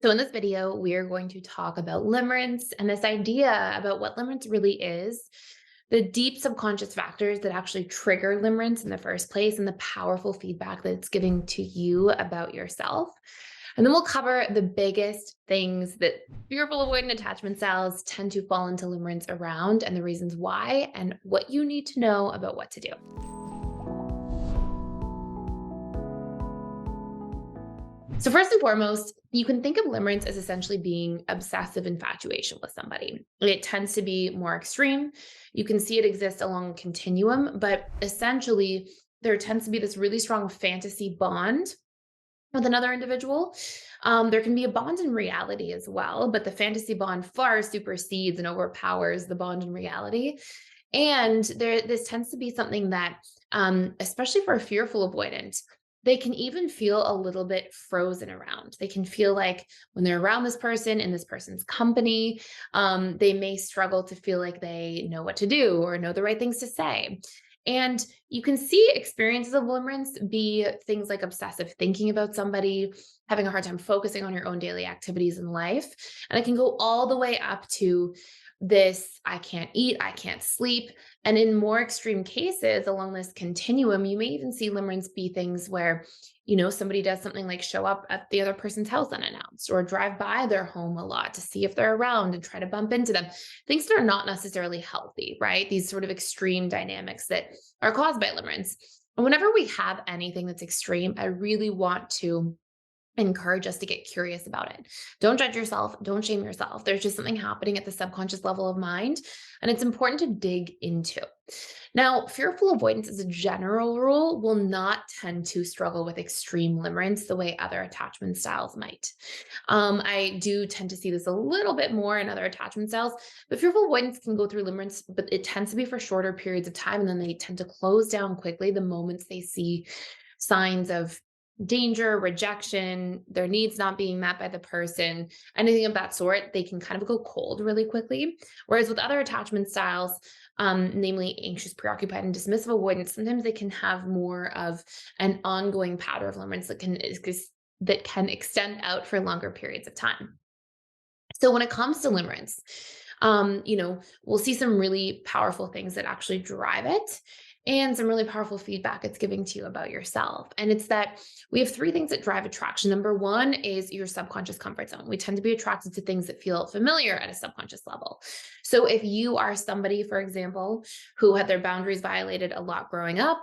So in this video, we are going to talk about limerence and this idea about what limerence really is, the deep subconscious factors that actually trigger limerence in the first place, and the powerful feedback that it's giving to you about yourself. And then we'll cover the biggest things that fearful avoidant attachment styles tend to fall into limerence around and the reasons why and what you need to know about what to do. So first and foremost, you can think of limerence as essentially being obsessive infatuation with somebody. It tends to be more extreme. You can see it exist along a continuum, but essentially there tends to be this really strong fantasy bond with another individual. There can be a bond in reality as well, but the fantasy bond far supersedes and overpowers the bond in reality. And this tends to be something that, especially for a fearful avoidant, they can even feel a little bit frozen around. They can feel like when they're around this person in this person's company, they may struggle to feel like they know what to do or know the right things to say. And you can see experiences of limerence be things like obsessive thinking about somebody, having a hard time focusing on your own daily activities in life. And it can go all the way up to this: I can't eat, I can't sleep. And in more extreme cases along this continuum, you may even see limerence be things where, somebody does something like show up at the other person's house unannounced or drive by their home a lot to see if they're around and try to bump into them. Things that are not necessarily healthy, right? These sort of extreme dynamics that are caused by limerence. And whenever we have anything that's extreme, I really want to encourage us to get curious about it. Don't judge yourself. Don't shame yourself. There's just something happening at the subconscious level of mind, and it's important to dig into. Now, fearful avoidance as a general rule will not tend to struggle with extreme limerence the way other attachment styles might. I do tend to see this a little bit more in other attachment styles, but fearful avoidance can go through limerence, but it tends to be for shorter periods of time, and then they tend to close down quickly the moments they see signs of danger, rejection, their needs not being met by the person, anything of that sort. They can kind of go cold really quickly. Whereas with other attachment styles, namely anxious, preoccupied, and dismissive avoidance, sometimes they can have more of an ongoing pattern of limerence that can extend out for longer periods of time. So when it comes to limerence, we'll see some really powerful things that actually drive it and some really powerful feedback it's giving to you about yourself. And it's that we have three things that drive attraction. Number one is your subconscious comfort zone. We tend to be attracted to things that feel familiar at a subconscious level. So if you are somebody, for example, who had their boundaries violated a lot growing up,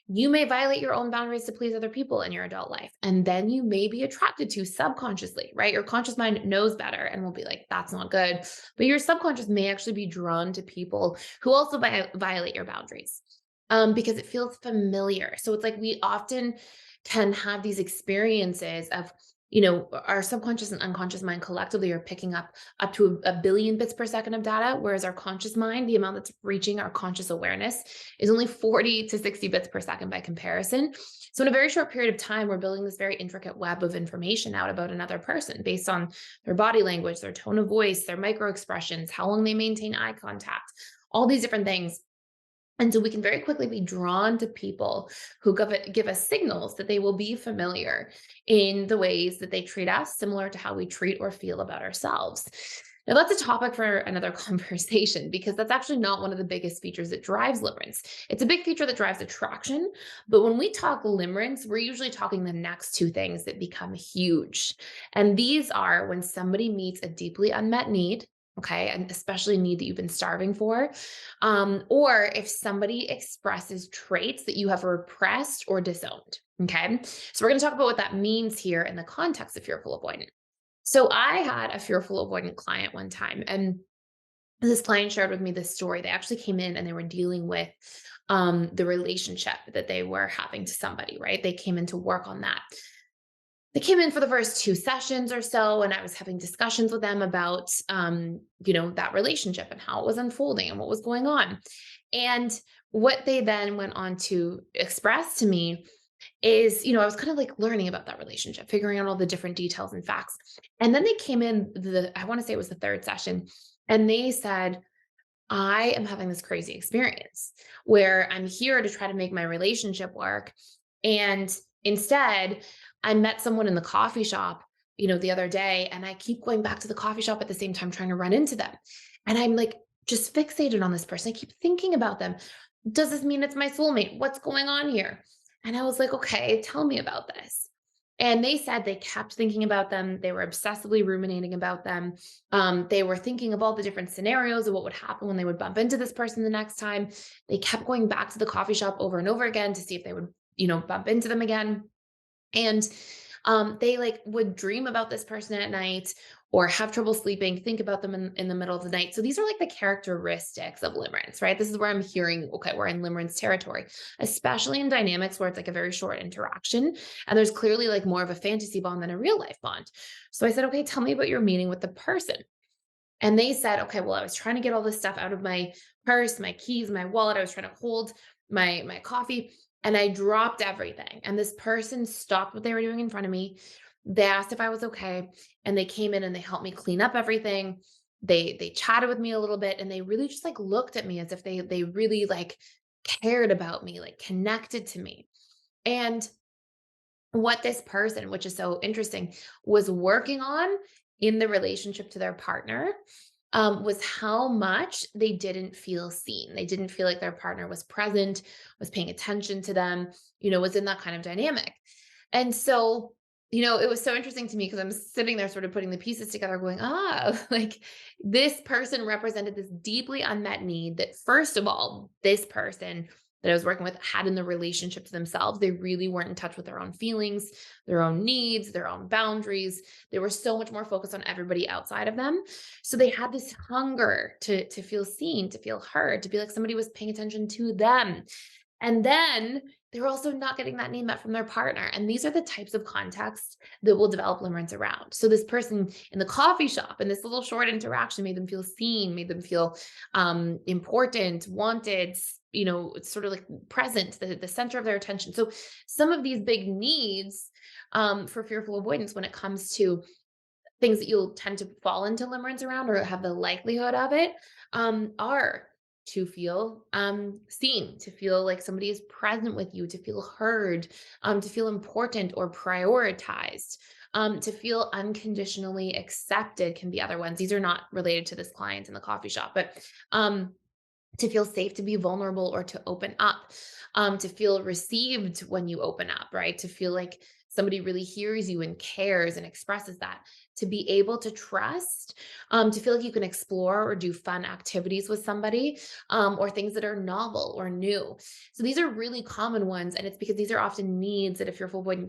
you may violate your own boundaries to please other people in your adult life. And then you may be attracted to subconsciously, right? Your conscious mind knows better and will be like, that's not good. But your subconscious may actually be drawn to people who also violate your boundaries, because it feels familiar. So it's like we often can have these experiences of, our subconscious and unconscious mind collectively are picking up to a billion bits per second of data, whereas our conscious mind, the amount that's reaching our conscious awareness, is only 40 to 60 bits per second by comparison. So in a very short period of time, we're building this very intricate web of information out about another person based on their body language, their tone of voice, their micro expressions, how long they maintain eye contact, all these different things. And so we can very quickly be drawn to people who give us signals that they will be familiar in the ways that they treat us, similar to how we treat or feel about ourselves. Now, that's a topic for another conversation because that's actually not one of the biggest features that drives limerence. It's a big feature that drives attraction. But when we talk limerence, we're usually talking the next two things that become huge. And these are when somebody meets a deeply unmet need. Okay. And especially a need that you've been starving for. Or if somebody expresses traits that you have repressed or disowned. Okay. So we're going to talk about what that means here in the context of fearful avoidant. So I had a fearful avoidant client one time, and this client shared with me this story. They actually came in and they were dealing with the relationship that they were having to somebody, right? They came in to work on that. They came in for the first two sessions or so, and I was having discussions with them about, that relationship and how it was unfolding and what was going on. And what they then went on to express to me is, I was kind of like learning about that relationship, figuring out all the different details and facts. And then they came in I want to say it was the third session, and they said, I am having this crazy experience where I'm here to try to make my relationship work. And instead, I met someone in the coffee shop the other day, and I keep going back to the coffee shop at the same time trying to run into them. And I'm like just fixated on this person. I keep thinking about them. Does this mean it's my soulmate? What's going on here? And I was like, okay, tell me about this. And they said they kept thinking about them. They were obsessively ruminating about them. They were thinking of all the different scenarios of what would happen when they would bump into this person the next time. They kept going back to the coffee shop over and over again to see if they would, bump into them again. And they like would dream about this person at night or have trouble sleeping, think about them in the middle of the night. So these are like the characteristics of limerence, right? This is where I'm hearing, okay, we're in limerence territory, especially in dynamics where it's like a very short interaction. And there's clearly like more of a fantasy bond than a real life bond. So I said, okay, tell me about your meeting with the person. And they said, okay, well, I was trying to get all this stuff out of my purse, my keys, my wallet. I was trying to hold my coffee, and I dropped everything. And this person stopped what they were doing in front of me. They asked if I was okay, and they came in and they helped me clean up everything. They chatted with me a little bit, and they really just like looked at me as if they really like cared about me, like connected to me. And what this person, which is so interesting, was working on in the relationship to their partner, was how much they didn't feel seen. They didn't feel like their partner was present, was paying attention to them, was in that kind of dynamic. And so, it was so interesting to me because I'm sitting there sort of putting the pieces together, going, like this person represented this deeply unmet need that, first of all, this person that I was working with had in the relationship to themselves. They really weren't in touch with their own feelings, their own needs, their own boundaries. They were so much more focused on everybody outside of them. So they had this hunger to feel seen, to feel heard, to be like somebody was paying attention to them. And then they were also not getting that need met from their partner. And these are the types of contexts that will develop limerence around. So this person in the coffee shop and this little short interaction made them feel seen, made them feel important, wanted, it's sort of like present, the center of their attention. So some of these big needs for fearful avoidance when it comes to things that you'll tend to fall into limerence around or have the likelihood of it are to feel seen, to feel like somebody is present with you, to feel heard, to feel important or prioritized, to feel unconditionally accepted can be other ones. These are not related to this client in the coffee shop, but to feel safe to be vulnerable or to open up, to feel received when you open up, right? To feel like somebody really hears you and cares and expresses that, to be able to trust, to feel like you can explore or do fun activities with somebody, or things that are novel or new. So these are really common ones. And it's because these are often needs that a fearful avoidant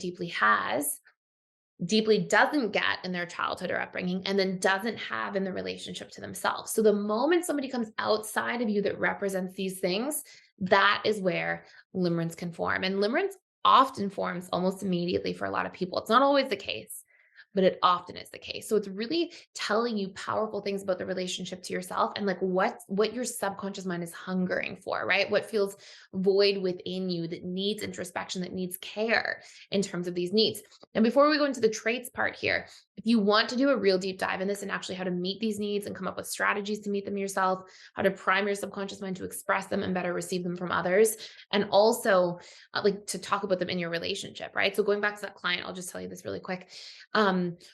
deeply doesn't get in their childhood or upbringing and then doesn't have in the relationship to themselves. So the moment somebody comes outside of you that represents these things, that is where limerence can form. And limerence often forms almost immediately for a lot of people. It's not always the case, but it often is the case. So it's really telling you powerful things about the relationship to yourself and like what your subconscious mind is hungering for, right? What feels void within you that needs introspection, that needs care in terms of these needs. And before we go into the traits part here, if you want to do a real deep dive in this and actually how to meet these needs and come up with strategies to meet them yourself, how to prime your subconscious mind to express them and better receive them from others, and also like to talk about them in your relationship, right? So going back to that client, I'll just tell you this really quick.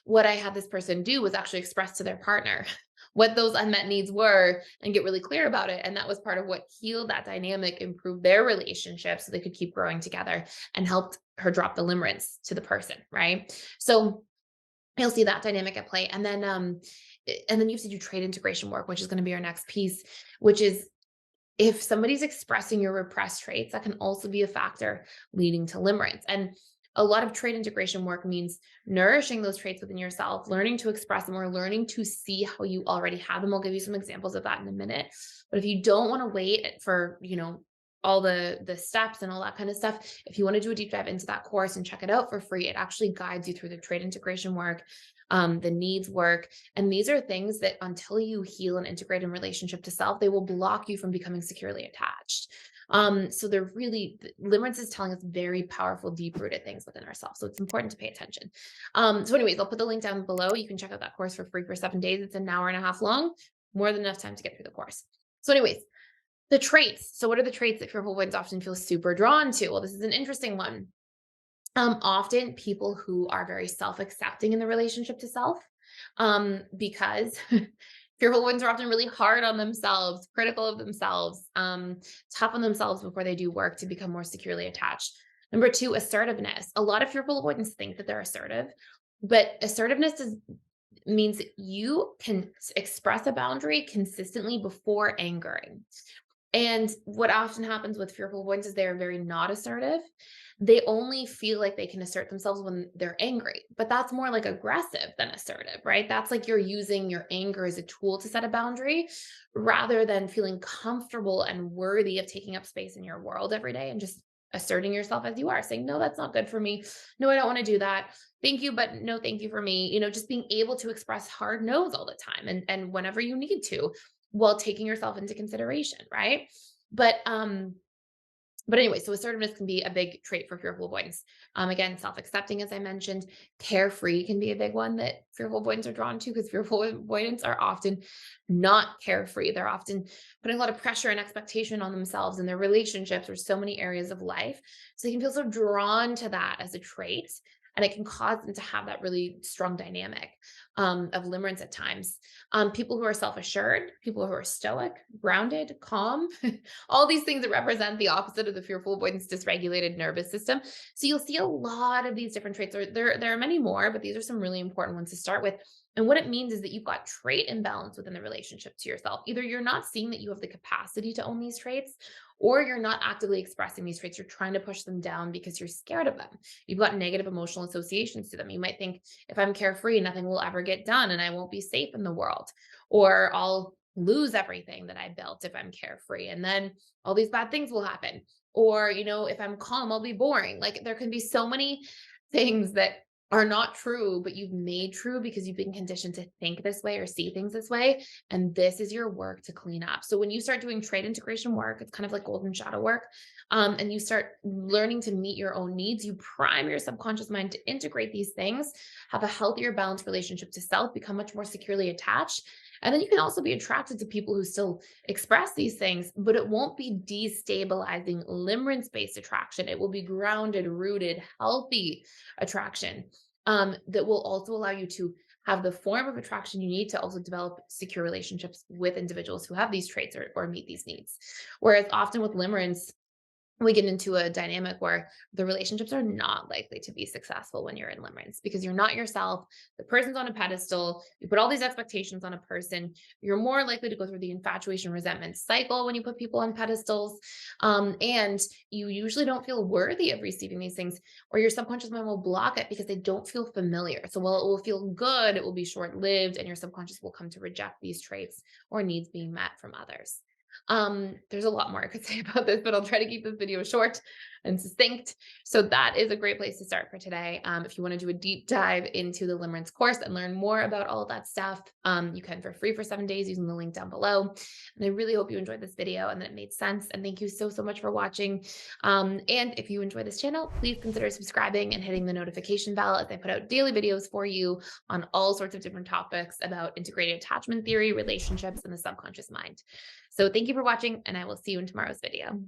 What I had this person do was actually express to their partner what those unmet needs were and get really clear about it. And that was part of what healed that dynamic, improved their relationship so they could keep growing together, and helped her drop the limerence to the person, right? So you'll see that dynamic at play. And then you have to do trait integration work, which is going to be our next piece, which is if somebody's expressing your repressed traits, that can also be a factor leading to limerence. And a lot of trait integration work means nourishing those traits within yourself, learning to express them or learning to see how you already have them. I'll give you some examples of that in a minute. But if you don't want to wait for, all the steps and all that kind of stuff, if you want to do a deep dive into that course and check it out for free, it actually guides you through the trait integration work, the needs work. And these are things that until you heal and integrate in relationship to self, they will block you from becoming securely attached. So they're really, limerence is telling us very powerful, deep-rooted things within ourselves. So it's important to pay attention. So anyways, I'll put the link down below. You can check out that course for free for 7 days. It's an hour and a half long, more than enough time to get through the course. So anyways, the traits. So what are the traits that fearful avoidants often feel super drawn to? Well, this is an interesting one. Often people who are very self-accepting in the relationship to self, because fearful ones are often really hard on themselves, critical of themselves, tough on themselves before they do work to become more securely attached. Number two, assertiveness. A lot of fearful avoidants think that they're assertive, but assertiveness means that you can express a boundary consistently before angering. And what often happens with fearful avoidants is they are very not assertive. They only feel like they can assert themselves when they're angry, but that's more like aggressive than assertive, right? That's like you're using your anger as a tool to set a boundary rather than feeling comfortable and worthy of taking up space in your world every day and just asserting yourself as you are, saying, no, that's not good for me. No, I don't want to do that. Thank you, but no, thank you for me. Just being able to express hard no's all the time and whenever you need to while taking yourself into consideration, right? But but anyway, so assertiveness can be a big trait for fearful avoidance. Again, self-accepting, as I mentioned, carefree can be a big one that fearful avoidants are drawn to because fearful avoidants are often not carefree. They're often putting a lot of pressure and expectation on themselves and their relationships or so many areas of life. So they can feel so drawn to that as a trait. And it can cause them to have that really strong dynamic of limerence at times. People who are self-assured, people who are stoic, grounded, calm, all these things that represent the opposite of the fearful avoidance dysregulated nervous system. So you'll see a lot of these different traits. There are many more, but these are some really important ones to start with. And what it means is that you've got trait imbalance within the relationship to yourself. Either you're not seeing that you have the capacity to own these traits, or you're not actively expressing these traits. You're trying to push them down because you're scared of them. You've got negative emotional associations to them. You might think, if I'm carefree, nothing will ever get done and I won't be safe in the world, or I'll lose everything that I built if I'm carefree. And then all these bad things will happen. Or, if I'm calm, I'll be boring. Like there can be so many things that are not true, but you've made true because you've been conditioned to think this way or see things this way. And this is your work to clean up. So when you start doing trait integration work, it's kind of like golden shadow work. And you start learning to meet your own needs, you prime your subconscious mind to integrate these things, have a healthier, balanced relationship to self, become much more securely attached. And then you can also be attracted to people who still express these things, but it won't be destabilizing limerence based attraction. It will be grounded, rooted, healthy attraction that will also allow you to have the form of attraction you need to also develop secure relationships with individuals who have these traits or meet these needs. Whereas often with limerence, we get into a dynamic where the relationships are not likely to be successful when you're in limerence because you're not yourself. The person's on a pedestal. You put all these expectations on a person. You're more likely to go through the infatuation resentment cycle when you put people on pedestals. And you usually don't feel worthy of receiving these things, or your subconscious mind will block it because they don't feel familiar. So while it will feel good, it will be short lived, and your subconscious will come to reject these traits or needs being met from others. There's a lot more I could say about this, but I'll try to keep this video short and succinct. So that is a great place to start for today. If you want to do a deep dive into the limerence course and learn more about all of that stuff, you can for free for 7 days using the link down below. And I really hope you enjoyed this video and that it made sense. And thank you so, so much for watching. And if you enjoy this channel, please consider subscribing and hitting the notification bell as I put out daily videos for you on all sorts of different topics about integrated attachment theory, relationships, and the subconscious mind. So thank you for watching, and I will see you in tomorrow's video.